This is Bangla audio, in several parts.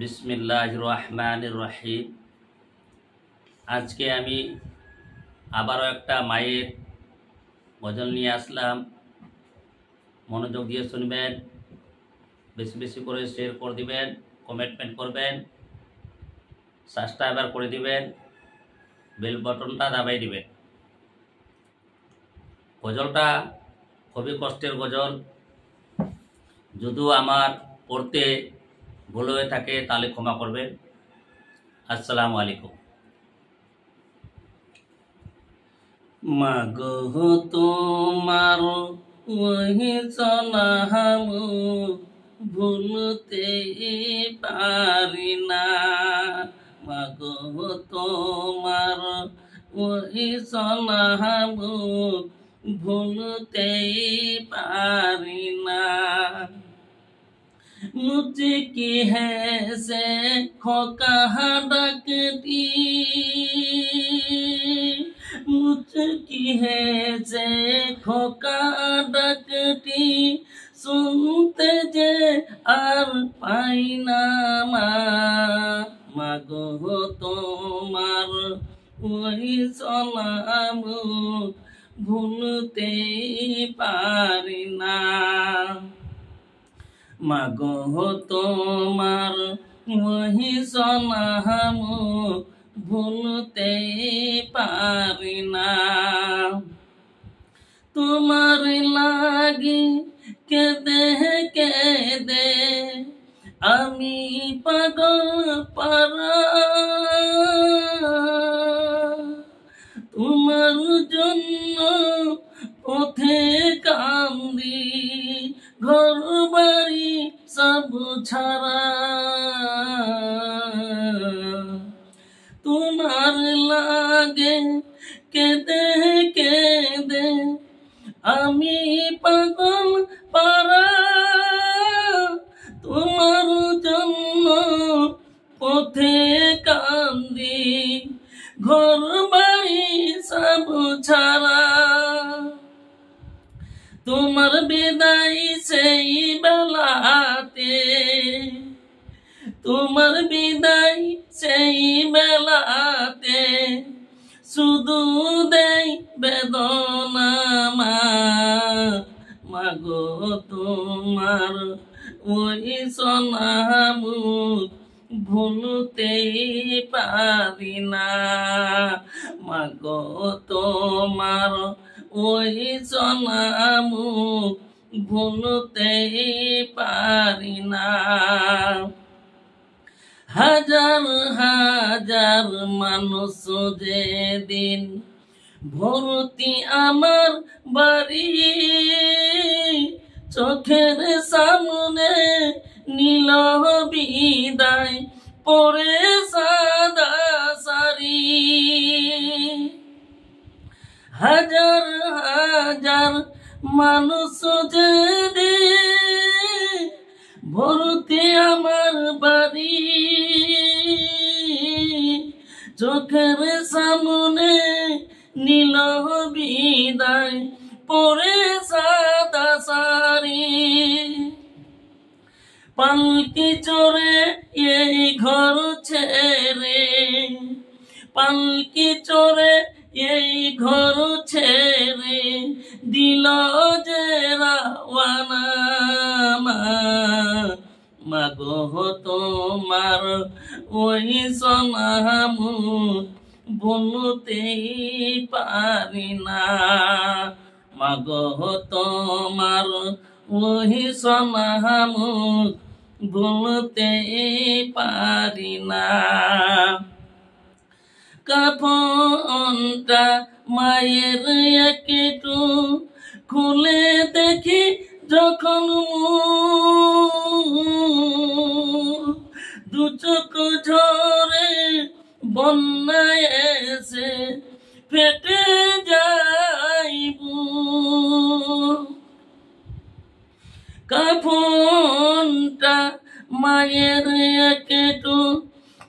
বিসমিল্লাহির রহমানির রহিম। আজকে আমি আবারও একটা মায়ের গজল নিয়ে আসলাম। মনোযোগ দিয়ে শুনবেন, বেশি বেশি করে শেয়ার করে দিবেন, কমেন্টমেন্ট করবেন, সাবস্ক্রাইবার করে দিবেন, বেল বাটনটা দাবাই দিবেন। গজলটা খুবই কষ্টের গজল, যদিও আমার পড়তে ভুল হয়ে থাকে তাহলে ক্ষমা করবেন। আসসালামু আলাইকুম। মাগো তোমার ওহি সলাম ভুলতে পারি না, মাগো তোমার ওহি সলাম ভুলতে পারি না। मुझे की है से खोका डकती, मुझे की है से खोका डकती, सुनते जे আর পাই না মাগো তোমার ওই সলাম ভুলতে পারি না। মাগো তোমার ওহি সলাম ভুলতে পারি না। তোমার লাগি কেঁদে কেঁদে আমি পাগল পারা, তোমার জন্য পথে কান্দি ঘর বাড়ি সব ছাড়া। তোমার লাগে কেঁদে কেঁদে আমি পাগল পারা, তোমার জন্য পথে কান্দি ঘর বাড়ি সব ছাড়া। তোমার বিদায় সেই বেলাতে, তোমার বিদায় সেই বেলাতে শুধু দেই বেদনা মাগো তোমার ওই সলাম ভুলতে পারি না। মাগো তোমার ওই সলাম ভুলতে পারি না। হাজার হাজার মানুষ যেদিন ভর্তি আমার বাড়ি, চোখের সামনে নীল বিদায় পরে সাদা সারি। হাজার হাজার মানুষ যেদিন ভর্তি আমার বাড়ি, চোখের সামনে নীল বিদায় পরে সাদা সারি। পালকি চড়ে এই ঘর ছেড়ে, পালকি চড়ে এই ঘর ছেড়ে দিল যে রাওয়ানা মাগো তোমার ওই সলাম ভুলতে পারি না। মাগো তোমার ওই সলাম ভুলতে পারি না। কাফনটা মায়ের একটু খুলে দেখি যখন দু চোখ ঝরে বন্যায় এসে ফেটে যাইব। কাফনটা মায়ের একটু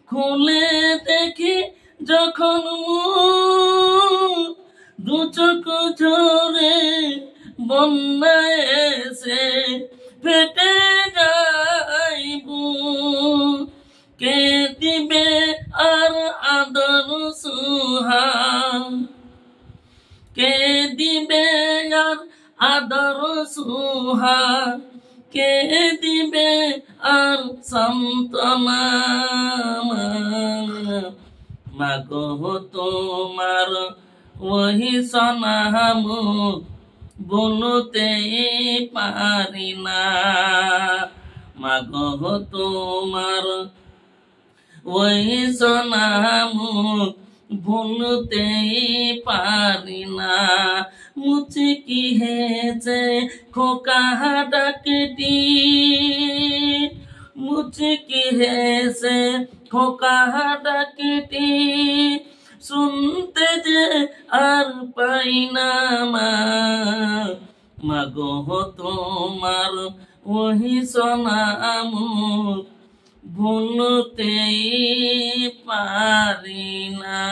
খুলে দেখি যখন দু চোখ ঝরে বন্যায় এসে ফেটে যাইব। সুহা কে দিবে আর সান্তনা মাগো তোমার ওহি সনামুখ বলতে পারি না মাগো তোমার ওই সনামুখ ভুলতে পারি না মুচকি হেছে খোকা ডাকটি মুচকি হেছে খোকা ডাকটি শুনতে যে আর পাই না মাগো তোমার ওহি সনামুখ ভুলতে পারি না।